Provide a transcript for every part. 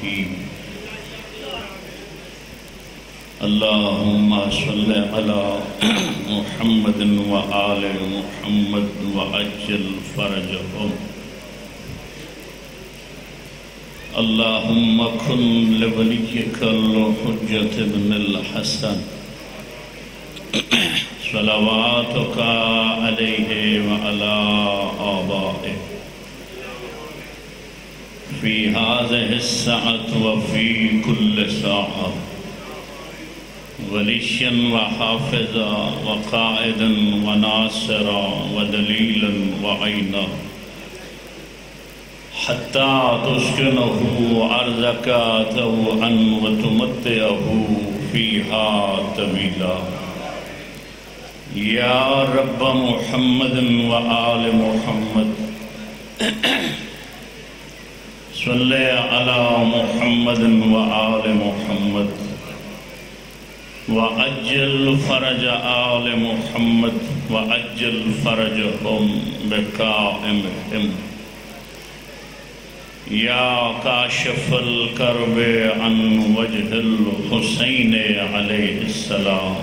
الرحيم اللهم صل على محمد وآل محمد وعجل فرجهم اللهم كن لوليك الحجة بن الحسن صلواتك عليه وعلى آبائه في هذه الساعة وفي كل ساعة وليا وحافظا وقائدا وناصرا ودليلا وعينا حتى تسكنه أرضك طوعا وتمتعه فيها طويلا يا رب محمد وآل محمد صل على محمد وآل محمد وعجل فرج آل محمد وعجل فرجهم بقائمهم يا كاشف الكرب عن وجه الحسين عليه السلام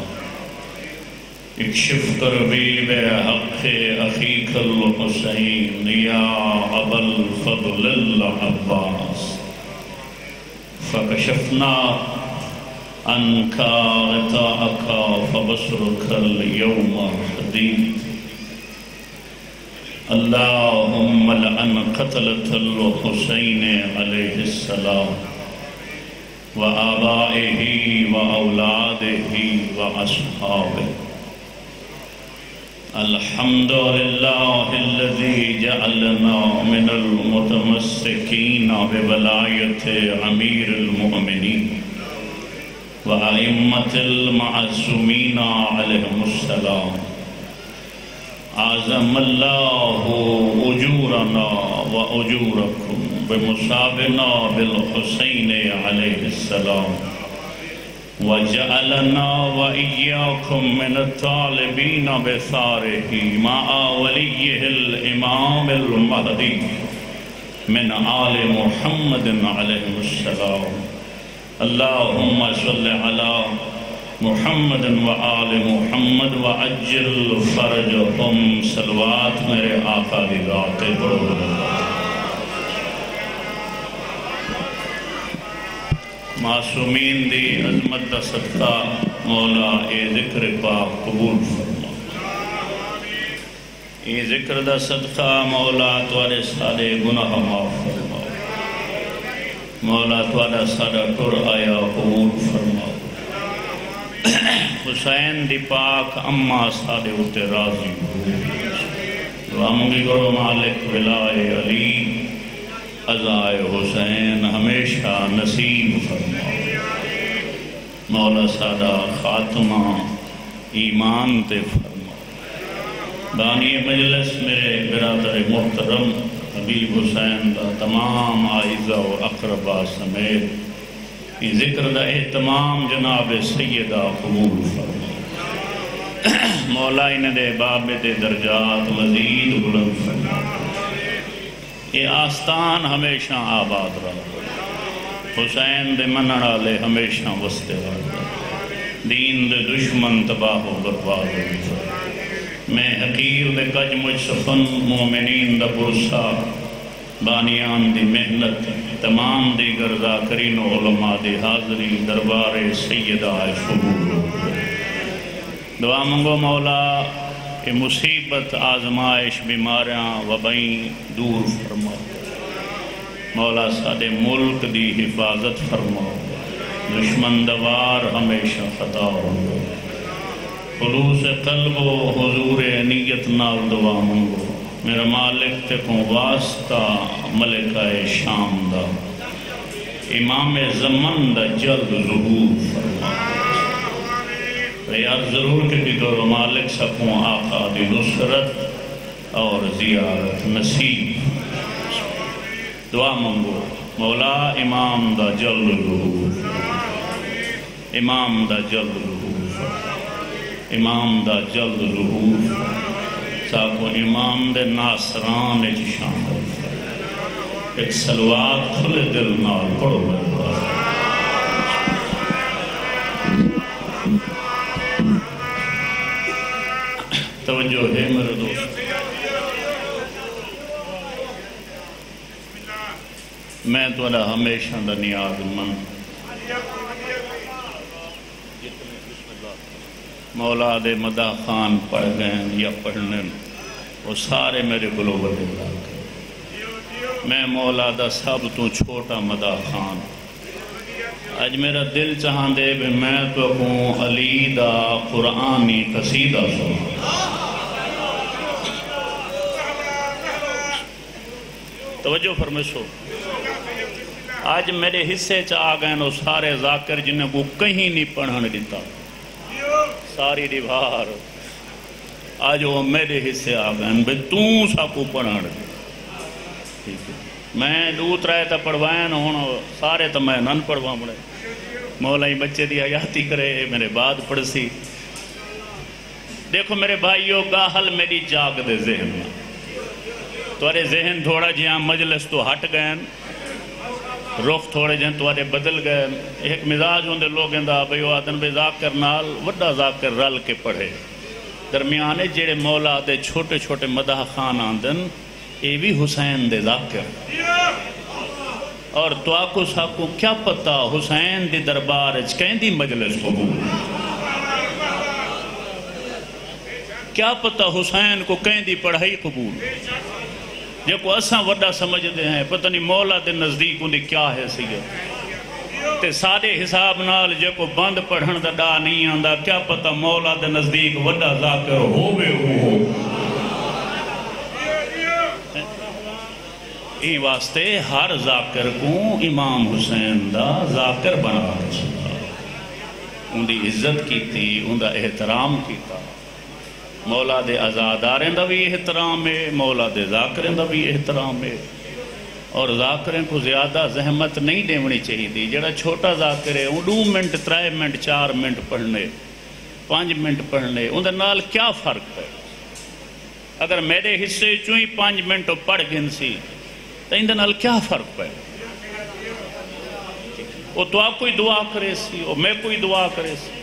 اكشف كربي بحق أخيك الحسين يا أبا الفضل العباس فكشفنا عنك غطاءك فبصرك اليوم حديد اللهم لعن قتلة الحسين عليه السلام وآبائه وأولاده وأصحابه الحمد لله الذي جعلنا من المتمسكين بولاية أمير المؤمنين وأئمة المعصومين عليهم السلام أعظم الله أجورنا وأجوركم بمصابنا بالحسين عليه السلام وجعلنا وإياكم من الطالبين بثاره مع وليه الإمام المهدي من آل محمد عليه السلام اللهم صل على محمد وآل محمد وعجل فرجهم صلوات میرے آقا دی ذات پڑھو معصومین دی عظمت دا صدقہ مولا اے ذکر پاک قبول فرما اے ذکر دا صدقہ مولا توارے سارے گناہ معاف فرما مولا توارا سارا ٹر آیا قبول فرما حسین دی پاک اما سارے اتے راضی رامگی گرو مالک ولائے علی عزائے حسین ہمیشہ نصیب فرما مولا سارا خاتمہ ایمان تے فرما بانی مجلس میرے برادر محترم حبیب حسین دا تمام آئزہ و اقربہ سمیت یہ ذکر دا اہتمام جناب سیدہ قبول فرما مولا انہیں دے باب دے درجات مزید بلند فرما یہ آستان ہمیشہ آباد رہا حسین دے منڑا لے ہمیشہ وستے رہا دین دے دشمن تباہ و برباد رہا میں حقیر دے کج مجھ سفن مومنین دا برسا بانیان دی محنت تمام دیگر ذاکرین و علماء دی حاضری دربار سیدہ شبور دعا منگو مولا کہ مصیبت آزمائش بیماریاں وبائیں دور فرما مولا سادے ملک دی حفاظت فرما دشمن دوار ہمیشہ خطا ہو خلوص قلب و حضور نیت نال دعا منگو میرا مالک تے کو واسطہ ملکہ شام دا امام زمن دا جلد ظہور فرما یاد ضرور کہ دور مالک سکوں آقا دی نصرت اور زیارت نصیب دعا منگو مولا امام دا جلد ظہور امام دا جلد ظہور امام دا جلد ظہور تاکو امام دے ناصران شامل ایک سلوات کھلے دل نال پڑھو توجہ ہے میرے دوست. میں تھوڑا ہمیشہ دا نیاز مند مولا دے مدح خان پڑھ گئے یا پڑھنے وہ سارے میرے گلوبل علاقے. میں مولا دا سب تو چھوٹا مدح خان. آج میرا دل چاہاں دے بھی میں تو کہوں علی دا قرآنی قصیدہ سنا. توجہ فرمیشو. آج میرے حصے چاہ گئے نو سارے ذاکر جنہیں کو کہیں نہیں پڑھن دیتا ساری دیوار. آج وہ میرے حصے آ گئے بھئی توں سا کو پڑھن دی. میں دوت رہے تا پڑھوائن ہونا سارے تا میں نن پڑھوا مڑے. مولائی بچے دی حیاتی کرے میرے بعد پڑھ سی. دیکھو میرے بھائیوں گاہل میری جاگ دے ذہن میں. توارے ذہن تھوڑا جہاں مجلس تو ہٹ گئے رخ تھوڑے جہاں توارے بدل گئے. ایک مزاج ہوندے لوگ اندہ بھئی وہ آدن بے ذاکر نال وڈا ذاکر رل کے پڑھے. درمیانے جیڑے مولا دے چھوٹے چھوٹے مدح خان آندن اے بھی حسین دے ذاکر. اور تو آکو ساکو کیا پتا حسین دی دربار اچ کہیں دی مجلس قبول. کیا پتا حسین کو کہیں دی پڑھائی قبول. جے کو اساں وڈا سمجھ دے ہیں پتہ نہیں مولا دے نزدیک ان دی کیا حیثیت. تے سارے حساب نال جے کو بند پڑھن دا ڈا نہیں آندا کیا پتا مولا دے نزدیک وڈا ذاکر ہووے ہو. ای واسطے ہر ذاکر کو امام حسین دا ذاکر بنا رسول. ان دی عزت کی تھی ان دا احترام کیتا. مولا دے ازاداریں دا بھی احترام ہے مولا دے ذاکریں دا بھی احترام ہے. اور ذاکریں کو زیادہ زحمت نہیں دیونی چاہیے دی. جڑا چھوٹا ذاکر ہے وہ 2 منٹ 3 منٹ 4 منٹ پڑھنے 5 منٹ پڑھنے ان دا نال کیا فرق ہے. اگر میرے حصے چوئی 5 منٹ پڑھ گن سی تو ان دا نال کیا فرق ہے. وہ تو آپ کوئی دعا کرے سی اور میں کوئی دعا کرے سی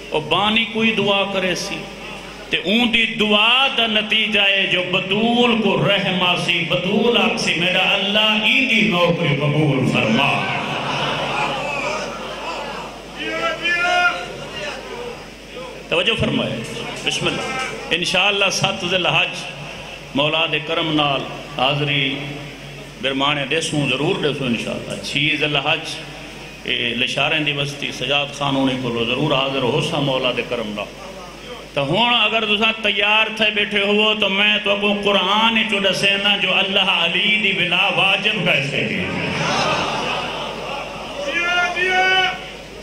اور بانی کوئی دعا کرے سی تے اون دی دعا دا نتیجہ ہے جو بطول کو رحمہ سی. بطول آپ سی میرا اللہ این دی نوکری قبول فرما. توجہ فرمائے. بسم اللہ. انشاءاللہ 7 ذی الحج مولا دے کرم نال حاضری برمانے دیسوں ضرور دیسوں انشاءاللہ. 6 ذی الحج لشاریں دی بستی سجاد خانونے کو ضرور حاضر ہو سا مولا دے کرم نال. تو ہون اگر دوسرا تیار تھے بیٹھے ہو تو میں تو کو قرآن چو دسینا جو اللہ علی دی بلا واجب کیسے دی.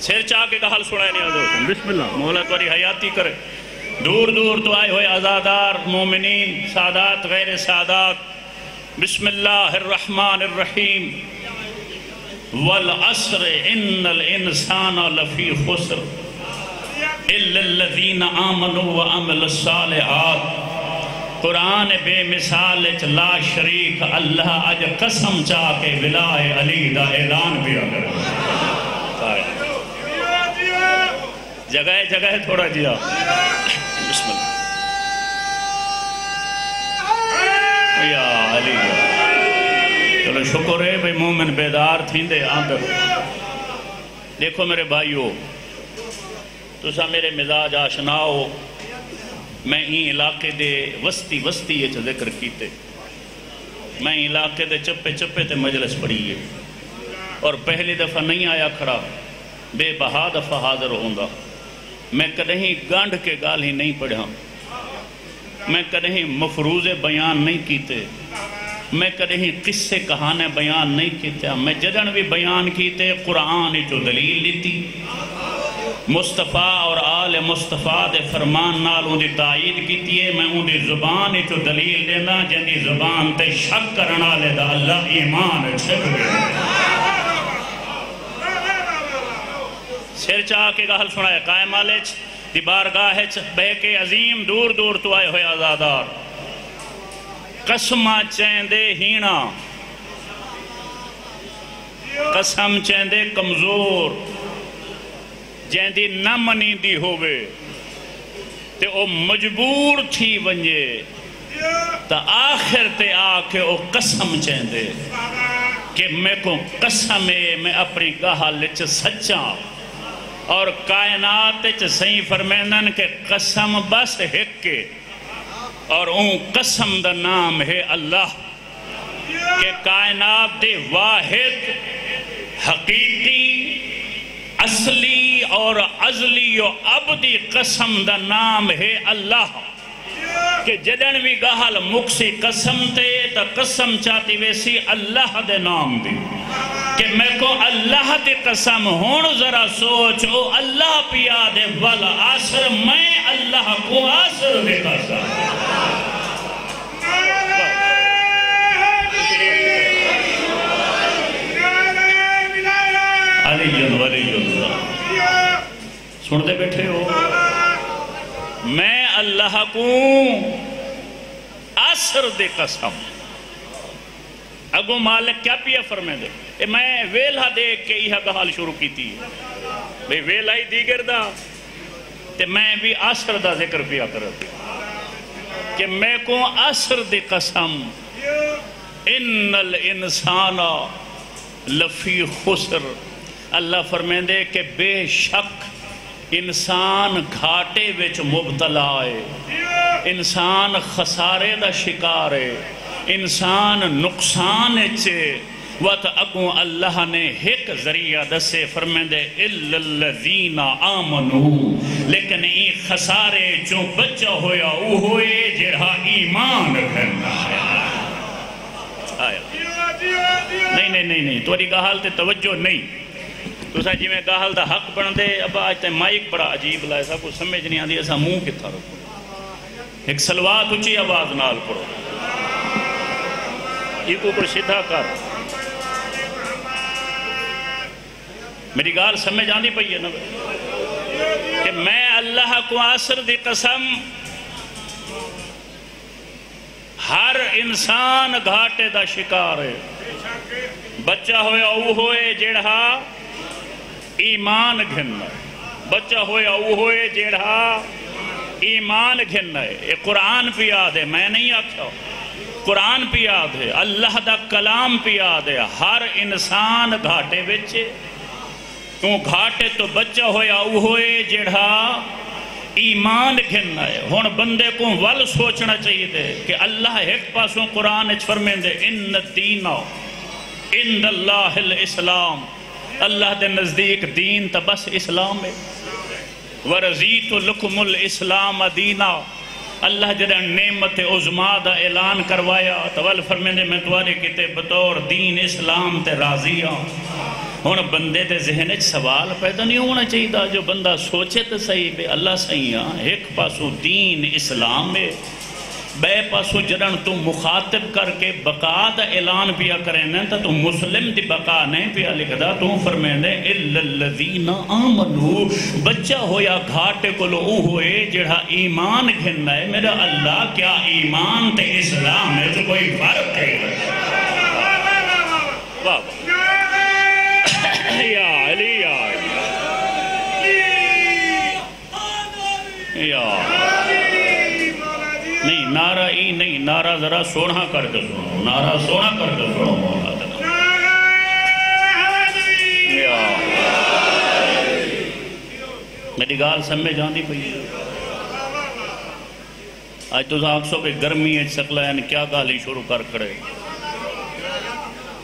سیر چاہ کے کہال سنائے نہیں حضور. بسم اللہ. مولا تواری حیاتی کرے. دور دور تو آئے ہوئے ازادار مومنین سادات غیر سادات. بسم اللہ الرحمن الرحیم. والعصر ان الانسان لفی خسر الا الذین آمنوا وعملوا الصالحات. قرآن بے مثال لا شریک اللہ اج قسم چاہ کے ولائے علی دا اعلان بھی اگر جگہ جگہ تھوڑا جیا. بسم اللہ. یا علی. چلو شکر ہے بھئی مومن بیدار تھیندے آندر. دیکھو میرے بھائیو تو سا میرے مزاج آشناؤ. میں ہی علاقے دے وسطی یہ ذکر کیتے. میں علاقے دے چپے چپے تے مجلس پڑھی ہے اور پہلی دفعہ نہیں آیا کھڑا بے بہا دفعہ حاضر ہوندہ. میں کدہیں گانڈ کے گال ہی نہیں پڑھا. میں کدہیں مفروض بیان نہیں کیتے. میں کدہیں قصے کہانے بیان نہیں کیتے. میں جدن بھی بیان کیتے قرآن جو دلیل لیتی مصطفیٰ اور آل مصطفیٰ دے فرمان نال ان دی تائید کیتی ہے. میں ان دی زبان جو دلیل دینا جن دی زبان تے شک کرنا لے دا اللہ ایمان چھک گئے. سر چاہ کے گاہل سنائے قائم آلیچ دی بارگاہ بے کے عظیم دور دور تو آئے ہوئے آزادار. قسمہ چیندے ہینا قسم چیندے کمزور جیندی نہ منی دی ہوئے تے او مجبور تھی ونجے تا آخر تے آ کے او قسم چیندے کہ میں کو قسم ہے میں اپنی گہل چ سچا اور کائنات چ صحیح فرمیندن کہ قسم بس ایک کے اور اون قسم دا نام ہے اللہ کہ کائنات دے واحد حقیقی اصلی اور ازلی و ابدی قسم دا نام ہے اللہ کہ جدن بھی گہل مکسی قسم تے تا قسم چاہتی ویسی اللہ دے نام دی کہ میں کو اللہ دے قسم ہون ذرا سوچو اللہ پیا دے والا آسر میں اللہ کو آسر دے قسم علی اللہ سنتے بیٹھے ہو میں اللہ کو آسر دے قسم اگو مالک کیا پیا فرمے دے میں ویلہ دیکھ کے یہ گہال شروع کی تھی بھئی ویلہ ہی دیگر دا تے میں بھی آسر دا ذکر پیا کرتی کہ میں کو آسر دے قسم ان الانسان لفی خسر اللہ فرمے دے کہ بے شک انسان گھاٹے وچ مبتلا ہے انسان خسارے دا شکار ہے انسان نقصان چے وقت اگوں اللہ نے ایک ذریعہ دسے فرمائیں دے اِلَّا الَّذِينَ آمَنُوا لیکن ای خسارے جو بچہ ہویا او ہوئے جڑا ایمان کرنا ہے نہیں توری گاہل تے توجہ نہیں تو سا جی میں گاہل دا حق بن دے اب آج تے مائک بڑا عجیب لائے سا کوئی سمجھ نہیں آدھی ایسا منہ کتا رکھو ایک سلوات اچھی آواز نال پڑھو یہ کو سیدھا کر میری گال سمجھ آنی پئی ہے نا کہ میں اللہ کو آسر دی قسم ہر انسان گھاٹے دا شکار ہے بچہ ہویا او ہوئے جڑا ایمان گھننا ہے بچہ ہویا او ہوئے جڑا ایمان گھننا ہے یہ قرآن پہ یاد ہے میں نہیں آکھا قرآن پہ یاد ہے اللہ دا کلام پہ یاد ہے ہر انسان گھاٹے بچے کیوں گھاٹے تو بچہ ہویا او ہوئے جڑا ایمان گھننا ہے ہون بندے کو ول سوچنا چاہیے دے کہ اللہ ایک پاسوں قرآن اچھ فرمین دے ان الدین ان اللہ الاسلام اللہ دے نزدیک دین تا بس اسلام ہے ورزیت لکم الاسلام دینا اللہ جدہ نعمت عظما دا اعلان کروایا تول فرمین دے میں توارے کتے بطور دین اسلام تے راضیاں ہون بندے دے ذہن اچھ سوال پیدا نہیں ہونا چاہیے دا جو بندہ سوچے تے صحیح بے اللہ صحیح ایک پاسو دین اسلام ہے بے پاسو جڑن تو مخاطب کر کے بقا دا اعلان پیا کریں تا تو مسلم دی بقا نہیں پیا لکھ دا تو فرمین دے اِلَّا الَّذِينَ آمَنُوا بچہ ہویا گھاٹے کو لو او ہوئے جڑا ایمان گھننا ہے میرا اللہ کیا ایمان تے اسلام ہے تو کوئی فرق ہے یا علی یا نہیں نعرہ ای نہیں نعرہ ذرا سونا کر کے سنو نعرہ سونا کر کے سنو مولا میری گال سمجھ جاندی پئی آج تو آنکھوں پہ گرمی ہے سکلا یعنی کیا گالی شروع کر کھڑے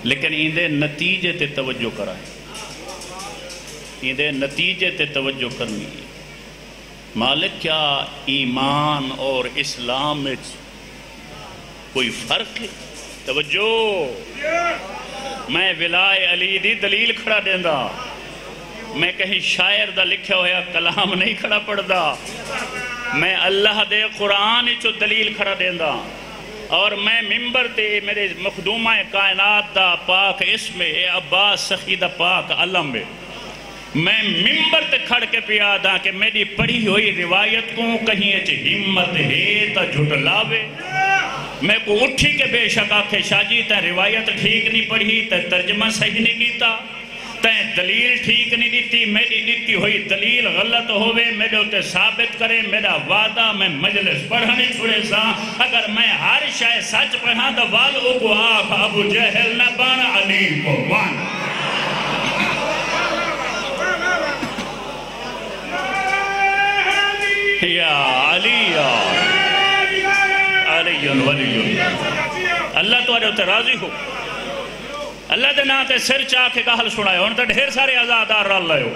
لیکن ایندے نتیجے تے توجہ کرائیں ایندے نتیجے تے توجہ کرنی ہے مالک کیا ایمان اور اسلام میں کوئی فرق ہے توجہ میں ولائے علی دی دلیل کھڑا دیندہ میں کہیں شاعر دا لکھا ہویا کلام نہیں کھڑا پڑھ دا میں اللہ دے قرآن چو دلیل کھڑا دیندہ اور میں ممبر تے میرے مخدومہ کائنات دا پاک اسم اے عباس سخی دا پاک علم ہے میں ممبر تے کھڑ کے پیادا کہ میری پڑھی ہوئی روایت کو کہیں اچھ ہمت ہے تا جھٹ لاوے میں کو اٹھی کے بے شک آکھے شاہ جی تا روایت ٹھیک نہیں پڑھی تا ترجمہ صحیح نہیں کیتا تین دلیل ٹھیک نہیں دیتی، میری دیتی ہوئی دلیل غلط ہوئے میرے ہوتے ثابت کرے، میرا وعدہ میں مجلس پڑھنی چھوڑے سا، اگر میں ہر شاہ سچ پڑھا تو والو کو آخ ابو جہل نہ بان علی کو بان. یا علی یا علی ولی اللہ تو ہوتے راضی ہو. اللہ دے نا تے سر چاہ کے گاہل سنائے، ان تے ڈھیر سارے آزادار رال لائے ہو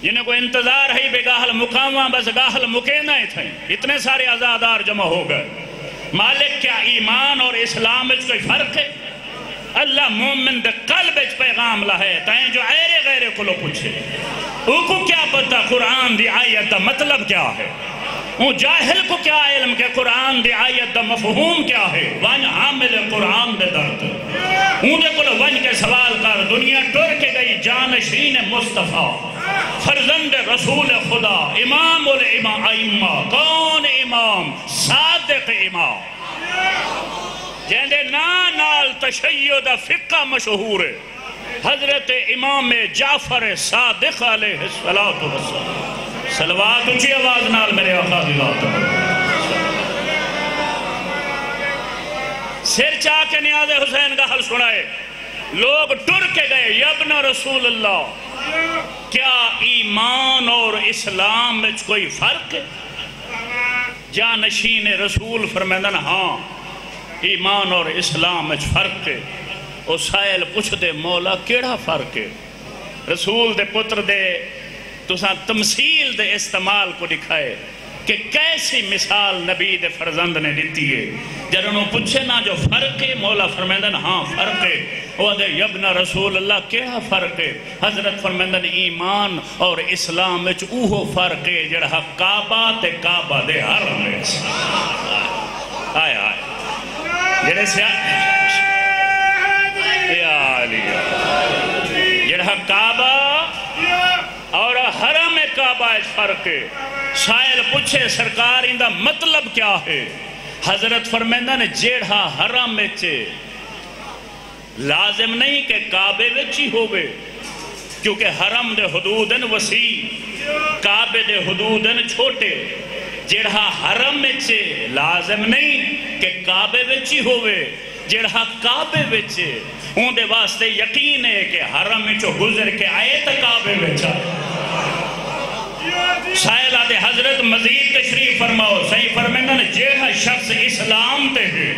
جنہیں کو انتظار ہے بے گاہل مقامہ بس گاہل مکینہ ہی تھے، اتنے سارے آزادار جمع ہو گئے. مالک کیا ایمان اور اسلام وچ کوئی فرق ہے؟ اللہ مومن دے قلب وچ پیغام لائے تائیں جو ایرے غیرے کو لو پوچھے او کو کیا پتا قرآن دی آیت دا مطلب کیا ہے، وہ جاہل کو کیا علم کہ قرآن دی آیت دا مفہوم کیا ہے. وان حامل قرآن دے درد اون دے کو ون کے سوال کر، دنیا ٹر کے گئی جانشین مصطفیٰ فرزند رسول خدا امام الائمہ. کون امام؟ صادق امام جہندے نال تشیع دا فقہ مشہور ہے، حضرت امام جعفر صادق علیہ السلام. صلوات اونچی آواز نال میرے آقا دی ذات. سر چاہ کے نیاز حسین کا حل سنائے، لوگ ٹر کے گئے. یابن رسول اللہ کیا ایمان اور اسلام میں کوئی فرق ہے؟ جانشین رسول فرمیدن ہاں ایمان اور اسلام میں فرق ہے. او سائل پوچھ دے مولا کیڑا فرق ہے؟ رسول دے پتر دے تساں تمثیل دے استعمال کو دکھائے کہ کیسی مثال نبی دے فرزند نے دیتی ہے. جب انہوں پوچھے نا جو فرق ہے، مولا فرمیدن ہاں فرق ہے. وہ دے یبن رسول اللہ کیا فرق ہے؟ حضرت فرمیدن ایمان اور اسلام وچ اوہو فرق ہے جڑا کعبہ تے کعبہ دے حرم وچ. آئے آئے جڑے سے یا علی جڑا کعبہ اور حرم کعبہ فرق ہے. شاعر پوچھے سرکار اندہ مطلب کیا ہے؟ حضرت فرمیندہ نے جیڑھا حرم وچے لازم نہیں کہ کعبے وچی ہوئے، کیونکہ حرم دے حدودن وسیع کعبے دے حدودن چھوٹے. جیڑھا حرم وچے لازم نہیں کہ کعبے وچی ہوئے، جیڑھا کعبے وچے ان دے واسطے یقین ہے کہ حرم وچوں گزر کے آئے تا کعبے وچا. سائلہ حضرت مزید تشریف فرماؤ. صحیح فرمیندہ نے جیڑا شخص اسلام تے ہے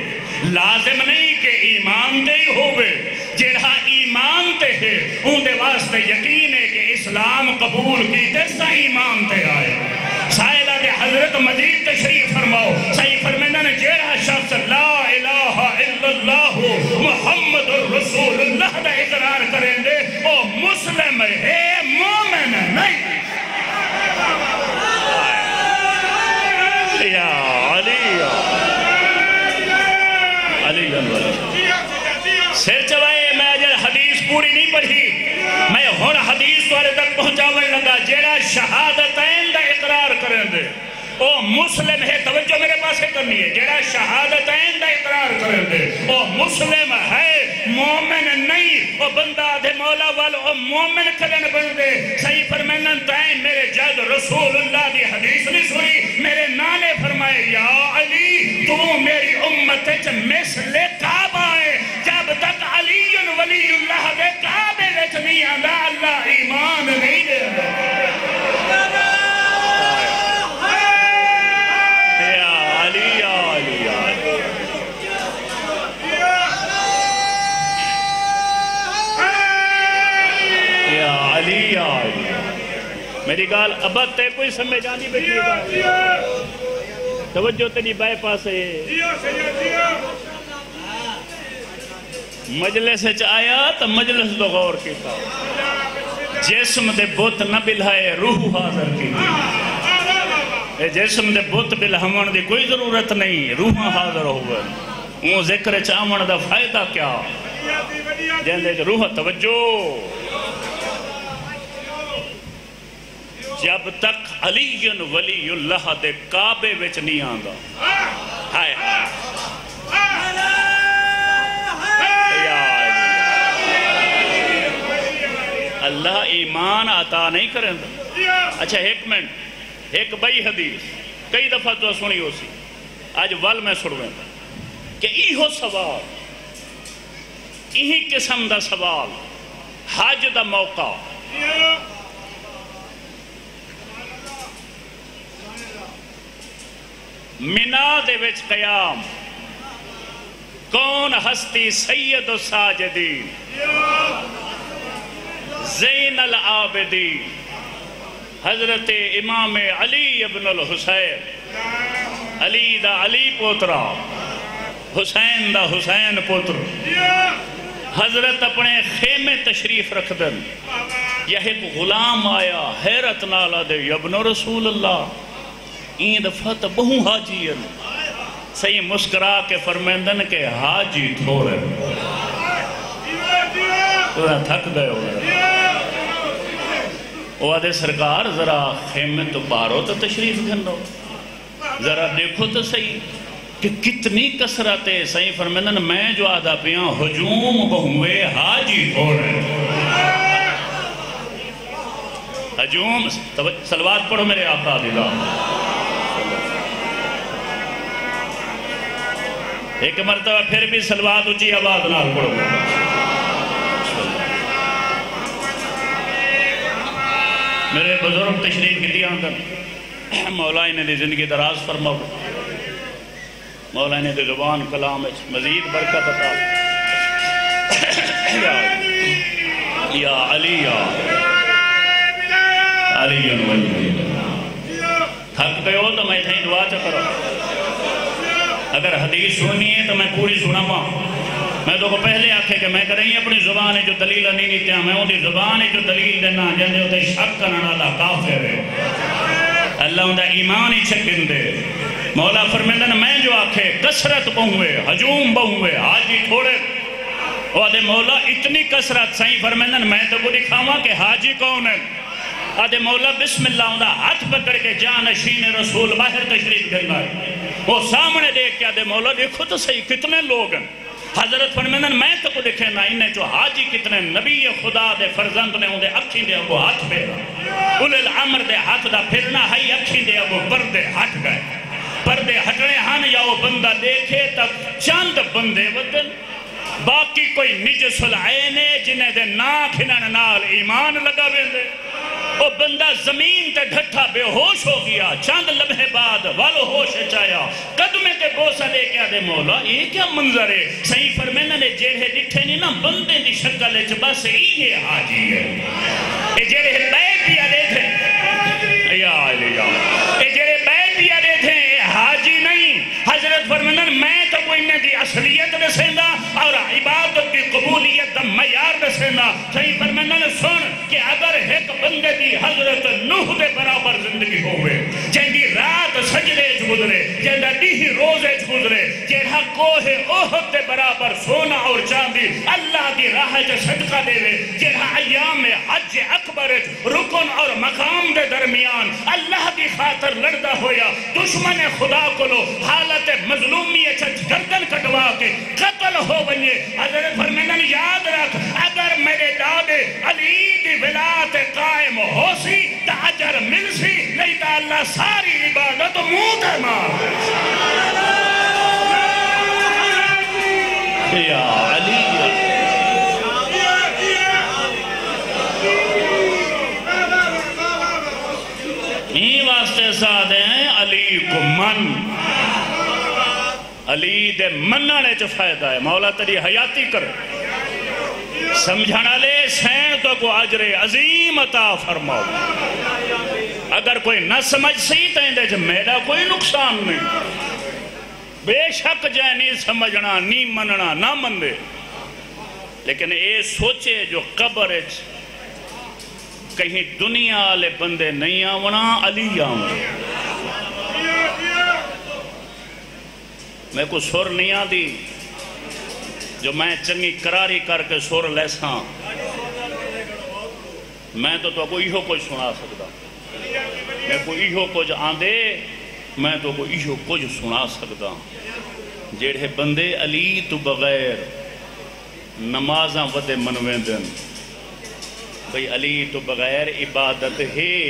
لازم نہیں کہ ایمان تے ہی ہوئے، جیڑا ایمان تے ہے ان دے واسطے یقین ہے کہ اسلام قبول کی تیسا ایمان تے آئے. سائلہ دے حضرت مزید تشریف فرماؤ. صحیح فرمیندہ نے جیڑا شخص لا الہ الا اللہ محمد رسول اللہ دا اقرار کریں دے وہ مسلم ہے، مومن نہیں. یا علی علی سر چوائے. میں اجل حدیث پوری نہیں پڑھی، میں ہون حدیث توارے تک پہنچاوے لگا. جیڑا شہادتین دا اقرار کریں دے او مسلم ہے. توجہ میرے پاس ہے کرنی ہے. جیڑا شہادتین دا اقرار کریں دے او مسلم ہے، مومن نہیں. او بندہ دے مولا والو او مومن کدن بن دے. صحیح فرمینن تائیں میرے جد رسول اللہ دی حدیث نہیں سنی. میرے نانے فرمائے یا علی تو میری امت چ مثل کعبہ ہے. جب تک علی ولی اللہ دے کعبے وچ نہیں آندا اللہ ایمان نہیں دے. میری گال ابا تے کوئی سمجھ آنی بیٹھی گا. توجہ تیری بائے پاس ہے. مجلس آیا تو مجلس دو غور کیتا. جسم دے بت نہ بلھائے روح حاضر کی. جسم دے بت بلہمن دی کوئی ضرورت نہیں، روح حاضر ہوگا. وہ ذکر چامن دا فائدہ کیا؟ جہندے روح توجہ. جب تک علی ولی اللہ دے کعبے وچ نہیں آنگا ہائے اللہ ایمان عطا نہیں کریں دا. اچھا ایک منٹ ایک بئی حدیث کئی دفعہ تو سنی ہو سی آج ول میں سڑویں کہ ایہو سوال ایہی قسم دا سوال حج دا موقع مینا دے وچ قیام کون ہستی سید الساجدین زین العابدین حضرت امام علی ابن الحسین علی دا علی پوترا حسین دا حسین پوتر حضرت اپنے خیمے تشریف رکھ دن یہ ایک غلام آیا حیرت نالا دے ابن رسول اللہ این دفعہ تا بہو حاجی ہے صحیح مسکرا کے فرمیندن کہ حاجی تھوڑے تو تھک گئے ہوئے وہ آدھے سرکار ذرا خیمے تو بارو تو تشریف گھنو ذرا دیکھو تو صحیح کہ کتنی کثرت ہے. صحیح فرمیندن میں جو آدھا پیاں ہجوم بہوئے حاجی تھوڑے ہجوم صلوات پڑھو میرے آقا دلا ایک مرتبہ پھر بھی صلوات اچھی آواز نال پڑھو. میرے بزرگ تشریف کی دیا اندر مولا انہیں دی زندگی دراز فرماؤ مولا انہیں دی زبان کلام مزید برکت عطا یا علی یا علی ولی تھک گئے ہو تو میں تھیں دعا چکروں اگر حدیث سننی ہے تو میں پوری سنا ماں میں تو کو پہلے آکھے کہ میں کریں اپنی زبان جو دلیل نہیں دیتے ہیں میں ان کی زبان جو دلیل دینا جاندے ہوتے شک کرنا اللہ کافر ہے اللہ ان کا ایمان ہی چھکن دے. مولا فرمیندن میں جو آکھے کسرت بہوئے ہجوم بہوئے حاجی تھوڑے وہ آدھے مولا اتنی کسرت صحیح فرمیندن میں تو کو دکھاواں کہ حاجی کون ہے. آدھے مولا بسم اللہ ان کا ہاتھ پکڑ کے جانشین رسول باہر تشریف کرنا ہے وہ سامنے دیکھ کے آدھے مولا دیکھو تو صحیح کتنے لوگ ہیں. حضرت فرمیندن میں تو کو دیکھے نا انہیں جو حاجی کتنے نبی خدا دے فرزند نے انہیں اکھی دے ابو ہاتھ پھیرا اول العمر دے ہاتھ دا پھرنا ہے اکھی دے ابو پردے ہٹ گئے پردے ہٹنے ہن یا وہ بندہ دیکھے تک چند بندے ودن باقی کوئی نجس العین جنہیں دے ناک ہنن نال ایمان لگا بیندے وہ بندہ زمین تے ڈھٹھا بے ہوش ہو گیا چند لمحے بعد والو ہوش چایا قدمے تے بوسہ لے کے آدھے مولا یہ کیا منظر ہے. صحیح فرمیندن نے جیڑے ڈٹھے نہیں نا بندے دی شکل ہے بس یہ حاجی ہے. یہ جیڑے بیت بھی آدھے تھے یا علی یا یہ جیڑے بیت بھی آدھے تھے حاجی نہیں. حضرت فرمیندن میں تو کوئی انہیں دی اصلیت دسیندہ اور عبادت کی قبولیت دا معیار دسیندہ. صحیح فرمیندن سن کہ اگر ایک بندے دی حضرت نوح دے برابر زندگی ہوئے جن دی رات سجدے گزرے جن دی روزے گزرے جنہا کوہ احد دے برابر سونا اور چاندی اللہ دی راہ صدقہ دے لے جنہا ایام حج اکبر رکن اور مقام دے درمیان اللہ دی خاطر لڑتا ہویا دشمن خدا کو لو حالت مظلومی گردن کٹوا کے قتل ہو بنیے. حضرت فرمیندن یاد رکھ اگر میرے دادے علی دی ولایت قائم ہو سی تا اجر مل سی نہیں تا اللہ ساری عبادت منہ تے مار. یا علی ہی واسطے ساتھ ہیں علی کو من علی دے مننے جو فائدہ ہے. مولا تری حیاتی کر سمجھانا لے سین تو کو عجر عظیم عطا فرماؤ. اگر کوئی نہ سمجھ سی تو اندے جو میرا کوئی نقصان نہیں بے شک جائے نہیں سمجھنا نہیں مننا نہ من دے لیکن اے سوچے جو قبر کہیں دنیا والے بندے نہیں آونا علی آونا. میں کو سر نہیں آدھی جو میں چنگی قراری کر کے سر لیساں میں تو کوئی ہو کچھ سنا سکتا میں کوئی ہو کچھ آندے میں تو کوئی ہو کچھ سنا سکتا. جیڑے بندے علی تو بغیر نمازاں ودے منویں دن بھئی علی تو بغیر عبادت ہے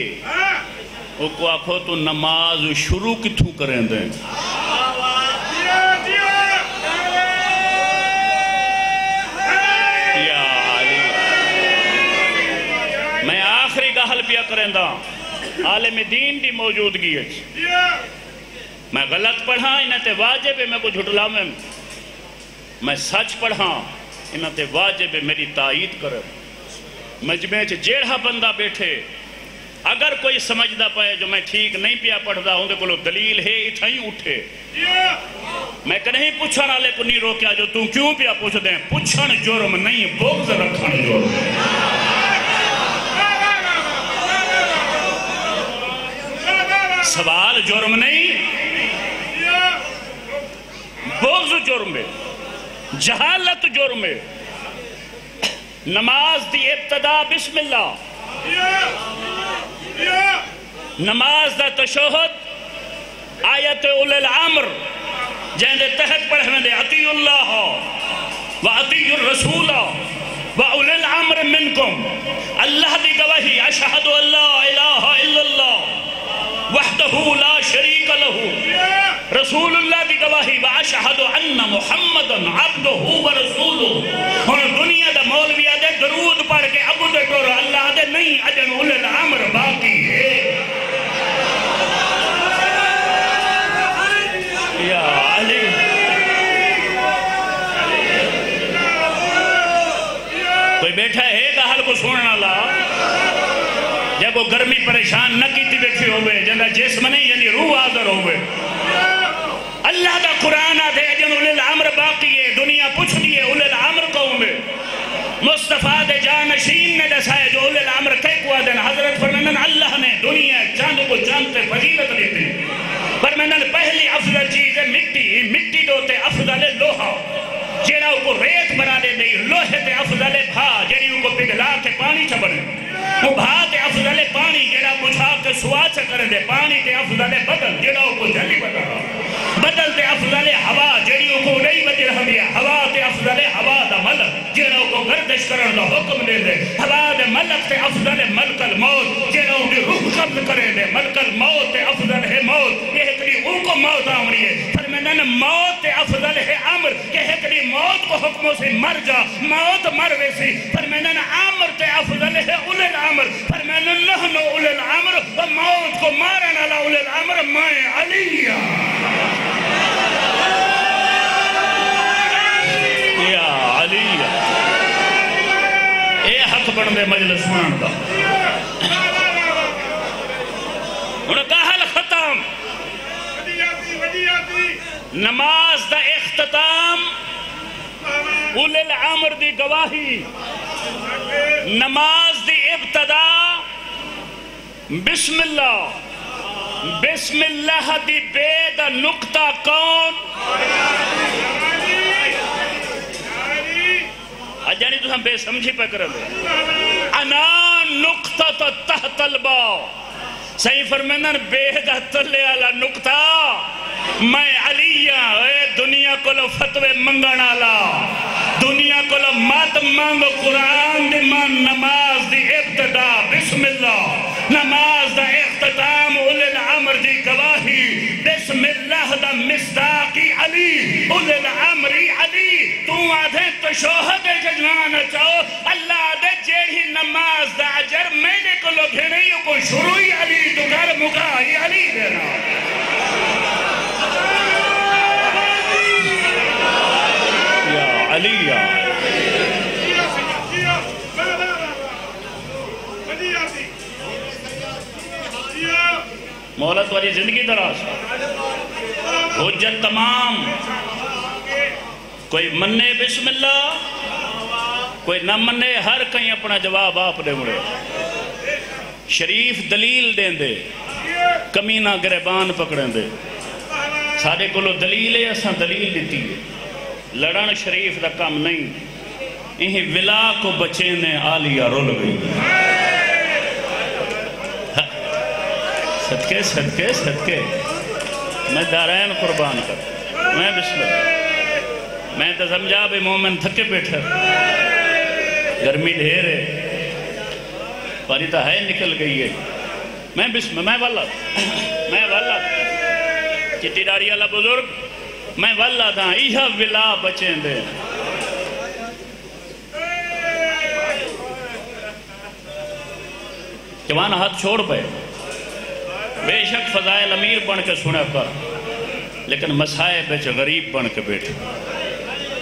وہ کو آکھو تو نماز شروع کتھوں کریں دیں یا علی میں آخری گاہل پیا کریں دا عالم دین دی موجودگی ہے میں غلط پڑھا انہیں تے واجب ہے میں کو جھٹلا میں سچ پڑھا انہیں تے واجب ہے میری تائید کرے مجمع جیڑا بندہ بیٹھے اگر کوئی سمجھدا پائے جو میں ٹھیک نہیں پیا پڑھدا ہوں کو دلیل ہے اتھا ہی اٹھے میں کہیں پوچھن والے کو نہیں روکیا جو تم کیوں پیا پوچھ دیں پوچھن جرم نہیں بغض رکھن جرم سوال جرم نہیں بغض جرم ہے جہالت جرم ہے نماز دی ابتدا بسم اللہ نماز دا تشہد آیت اولی العمر جہاں دے تحت پڑھنے دے عطی اللہ و عطی الرسول و اولی العمر منکم اللہ دی گواہی اشہد اللہ الہ الا اللہ وحدہ لا شریک لہ رسول اللہ کی گواہی واشہد ان محمد عبدہ و رسولہ اور دنیا دا مولوی دے درود پڑھ کے ابو دے ٹور اللہ دے نہیں اجن اولی الامر باقی ہے یا علی کوئی بیٹھا ہے گاہل کو سننا لا جب وہ گرمی پریشان نہ کیتی بیٹھی ہوئے جنہ جسم نہیں یعنی روح آدر ہوئے اللہ دا قرآن آدھے جن اولی العمر باقی ہے دنیا پوچھ دیئے اولی العمر قوم ہے مصطفیٰ دے جانشین نے دسائے جو اولی العمر کئی کو آدھے حضرت فرمینن اللہ نے دنیا چاند کو چاند پہ فضیلت لیتے فرمینن پہلی افضل چیز ہے مٹی دوتے افضل لوہا جیڑا کو ریت بنا دے دی لوہے تے افضل بھا جیڑی کو پگلا کے پانی چبنے وہ بھا تے افضل پانی جیڑا بچھا کے سوا سے کر دے پانی تے افضل بدل جیڑا کو جلی بدل تے افضل ہوا جیڑی کو نہیں بچ رہا دیا ہوا تے افضل ہوا دا ملک جیڑا کو گردش کرن دا حکم دے دے ہوا دے ملک تے افضل ملک الموت جیڑا کو روح قبل کرے دے ملک الموت تے افضل ہے موت یہ ایکڑی ان کو موت آمری ہے فرمینن موت تے افضل ہے عمر یہ ایکڑی موت کو حکموں سے مر جا موت مر ویسی فرمینن عمر تے افضل ہے اولی العمر فرمینن نحن اولی العمر و موت کو مارن علی اولی العمر میں علیہ یا علیہ اے حق بڑھنے مجلس مان دا انہوں کہا ختم نماز دا اختتام اولی العمر دی گواہی نماز دی ابتدا بسم اللہ دی بے دا نقطہ کون جانی تو ہم بے سمجھی پہ کر لیں انا نقطہ تحت الباء صحیح فرمینن بے دا تلے والا نقطہ میں علیہ اے دنیا کو لو فتوے منگنالا دنیا کو لو مات مانگو قرآن دی من نماز دی ابتدا بسم اللہ نماز دا اختتام اولی العمر دی گواہی بسم اللہ دا مصداقی علی اولی العمری علی تو آدھے تشہد ججمان چاہو اللہ آدھے جیڑی نماز دا عجر میں نے کو لو گھنیوں کو شروعی علی تو گھر مقاہی علی دینا علی مولت والی زندگی دراز حجت تمام کوئی مننے بسم اللہ کوئی نہ مننے ہر کہیں اپنا جواب آپ دے مڑے شریف دلیل دیں دے کمینہ گریبان پکڑیں دے سارے کو لو دلیل ہے اساں دلیل دیتی ہے لڑن شریف دا کام نہیں انہیں ولا کو بچینے آلیہ رول گئی صدقے میں دارین قربان کر میں بسم اللہ میں تو سمجھا بے مومن تھکے بیٹھا گرمی ڈھیر ہے پاری تو ہے نکل گئی ہے میں واللہ چٹی داڑھی والا بزرگ میں واللہ تھا ایہا ولا بچیں دے جوان ہاتھ چھوڑ پہ بے شک فضائل امیر بن کے سنے کر لیکن مسائب بچ غریب بن کے بیٹھے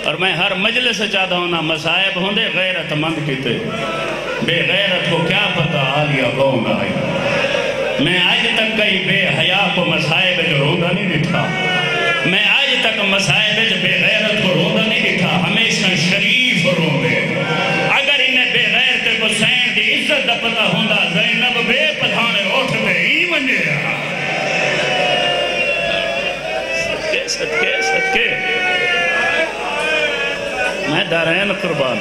اور میں ہر مجلس سے چاہتا ہوں نا مسائب ہوں دے غیرت مند کیتے بے غیرت کو کیا پتا آلیا کون آئی میں آج تک کئی بے حیاء کو مسائب جو روندہ نہیں دکھا میں آج تک مسائب جو بے غیرت کو روندہ نہیں دکھا ہمیشہ شریف روندے اگر انہیں بے غیرت کو سین دی عزت دا پتا ہوندہ زینب بے پدھانے اٹھ دے ہی منجے رہا صدقے میں دارین قربان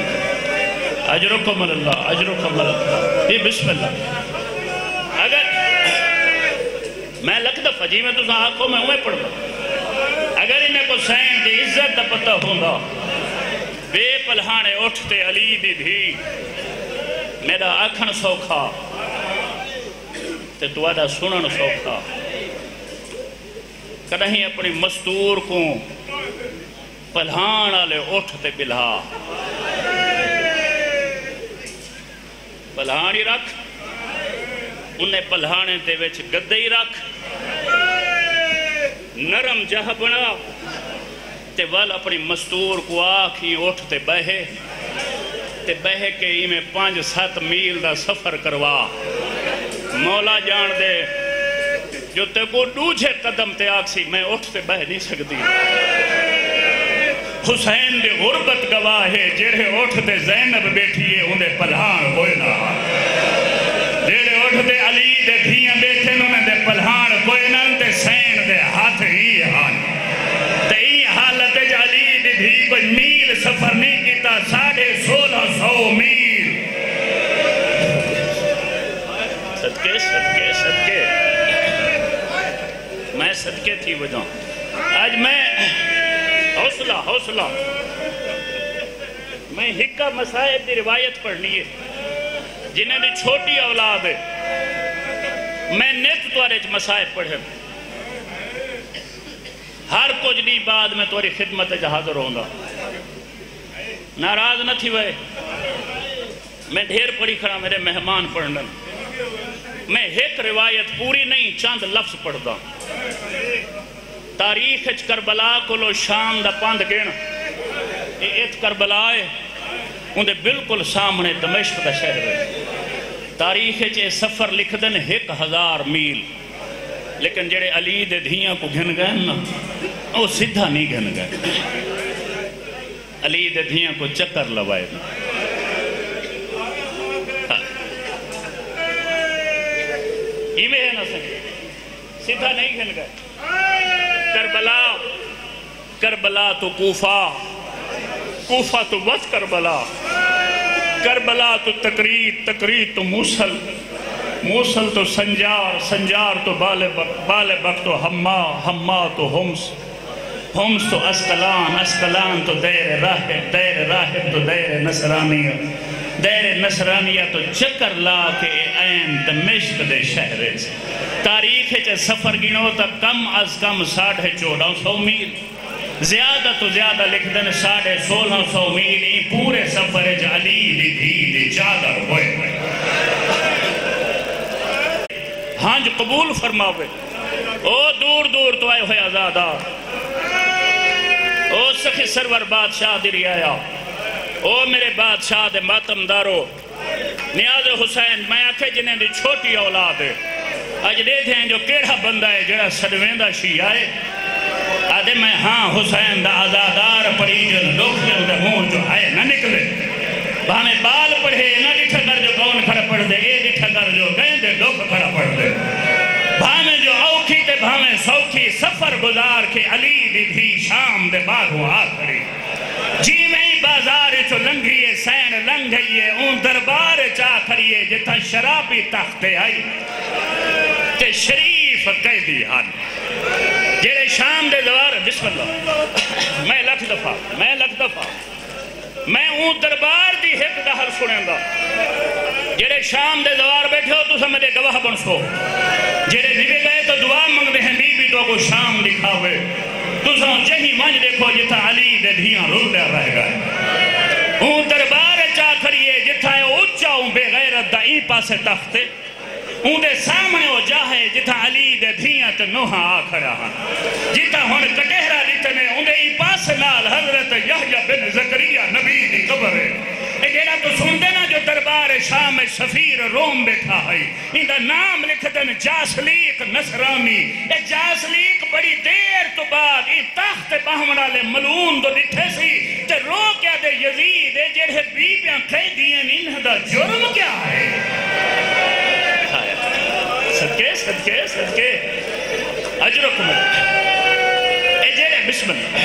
اجرکم اللہ یہ بسم اللہ اگر میں لکھ دفعہ جی میں تو آنکھوں میں ہوئے پڑھ اگر انہیں کو سین دی عزت دا پتا ہوندہ بے پلہانے اٹھتے علی دی دھی میرا آکھن سوکھا تے تو آدھا سنن سوکھا کدہیں اپنی مستور کو پلہان آلے اٹھتے بلہا پلہانی رکھ انہیں پلہانے دے ویچ گدے ہی رکھ نرم جہ بنا تے وال اپنی مستور کو آکھی اٹھتے بہے تے بہے کے ہی میں 5-7 میل دا سفر کروا مولا جان دے جو تے کو دوجھے قدم تے آکسی میں اٹھتے بہ نہیں سکتی حسین دے غربت گواہ ہے جیڑے اٹھتے زینب بیٹھیے انہیں پلہان کوئی نہ جیڑے اٹھتے علی دے دھیاں بیٹھے انہیں دے پلہان کوئی نہ تے سین دے ہاتھ ہی حال تے ہی حالت جو علی دے دھی کوئی میل سفر نہیں کیتا 1650 میل صدقے میں صدقے تھی وجہ آج میں حوصلہ میں ہکا مسائب دی روایت پڑھنی ہے جنہیں دی چھوٹی اولاد ہے میں نیت توارے مسائب پڑھے ہر کچھ دی بعد میں تواری خدمت حاضر ہوں گا ناراض نہ تھی وے میں ڈھیر پڑھی کھڑا میرے مہمان پڑھنا میں ایک روایت پوری نہیں چاند لفظ پڑھتا تاریخ کربلا کو لو شام دا پاند گین ایت کربلا ہے انہیں بالکل سامنے دمشق دا شہر ہے تاریخ سفر لکھ دن 1000 میل لیکن جڑے علی دے دھیاں کو گھن گئے نا وہ سدھا نہیں گھن گئے علی دے دھیاں کو چکر لوائے ہے نا سدھا نہیں گھن گئے کربلا تو کوفہ تو وقت کربلا تو تقریر تو موصل تو سنجار تو بال بک تو ہما تو ہمس تو اسقلان تو دیر راہب تو دیر نصرانیہ تو چکر لا کے این دمشق دے شہر تاریخ سفر گنو تک کم از کم 1450 میل زیادہ تو زیادہ لکھ دن 1650 میل ہی پورے سفر علی دی دھی چادر ہوئے ہاں جو قبول فرماوے او دور تو آئے ہوئے آزادار او سخی سرور بادشاہ دی رعایا او میرے بادشاہ دے ماتم دارو نیاز حسین میں آکھے جنہیں دی چھوٹی اولاد ہے آج دیکھتے ہیں جو کیڑا بندہ ہے جڑا سدویندہ شیعہ ہے آدھے میں ہاں حسین دا آزادار پڑی جو لوگ دے منہ جو آئے نہ نکلے بھامے بال پڑھے نہ ڈٹھا کر جو کون کھڑا پڑھ دے اے ڈٹھا کر جو گئے دے لوگ کھڑا پڑھ دے بھامے جو اوکھی تے بھامے سوکھی سفر گزار کے علی دی دھی شام دے باغوں آکھڑی جی میں بازار چو لنگھیے سین لنگھئیے اون دربار چاہ کھڑیے جتا شرابی تختے آئی تے شریف قیدی ہن جیرے شام دے دوار بسم اللہ میں لکھ دفعہ میں اون دربار دی ایک دہر سنیں گا جڑے شام دے دوار بیٹھے ہو تو سمجھے گواہ بن سو جڑے بیوے گئے تو دعا منگتے ہیں بی تو کو شام دکھا ہوئے تو سن جہی منج دیکھو جتا علی دے دھیاں رول دے رہ گئے اون دربار چاہ کھڑیے جتا ہے اچھا اون بے غیرت دا این پاسے تختے اون دے سامنے ہو جاہے جتا علی دے دھیاں تے نوہاں آ کھڑا ہاں جتا ہون کٹہرہ دیتنے اون دے ای پاس نال حضرت یحییٰ بن زکریا نبی دی قبر ہے اے جیڑا تو سن دینا جو دربار شام سفیر روم بیٹھا ہے ان دا نام لکھتن جاسلیق نصرانی اے جاسلیق بڑی دیر تو بعد ای تخت باہمنا لے ملعون دو ڈٹھے سی تے رو کیا دے یزید اے جیڑے بیبیاں قیدیاں انہ دا جرم کیا ہے صدقے صدقے صدقے اجرکم اے جیڑے بسم اللہ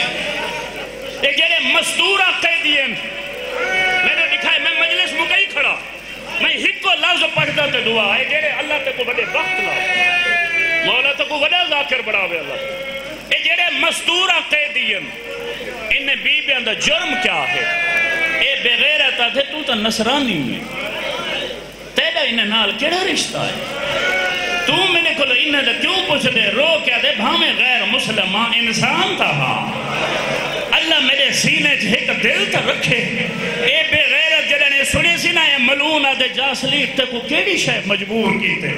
اے جیڑے مزدورہ قیدیاں میں نے دکھائے میں مجلس مکئی کھڑا میں ہکو لفظ پڑھتا تے دعا ہے جیڑے اللہ تے کو بڑے وقت لا مولا تے کو بڑا ذاکر بڑھاوے اللہ اے جیڑے مزدورہ قیدین انہیں بیبیاں دا جرم کیا ہے اے بغیرت آدھے تو تا نصرانی میں تیرا انہیں نال کیڑا رشتہ ہے تو میں نے کھلو انہیں دا کیوں پوچھ دے رو کیا دے بھامے غیر مسلمان انسان تھا ہاں اللہ میرے سینے ایک دل تا رکھے اے بے غیرت جڑے نے سنے سی نا اے ملعون آدھے جاسلیق تے کو کیڑی شے مجبور کیتے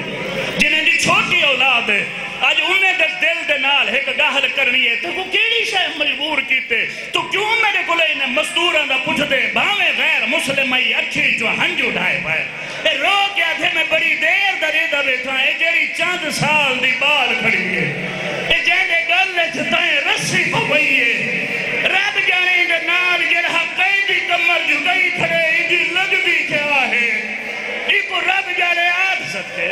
جنہیں دی چھوٹی اولاد ہے آج انہیں دے دل دے نال ایک گاہل کرنی ہے تے کو کیڑی شے مجبور کیتے تو کیوں میرے کو لے انہیں مزدوراں دا پوچھ دے بھاویں غیر مسلمائی اکھی جو ہنجو ڈھائے پائے اے رو کیا تھے میں بڑی دیر درے دا بیٹھا اے جیڑی چند سال دی بال کھڑی ہے اے جیڑے گل چھتائیں رسی پوئی ہے رب جانے دے نال جڑا قیدی کمر جھکائی کھڑے ایڈی لگ بھی کیا ہے ایک رب جانے آپ سکتے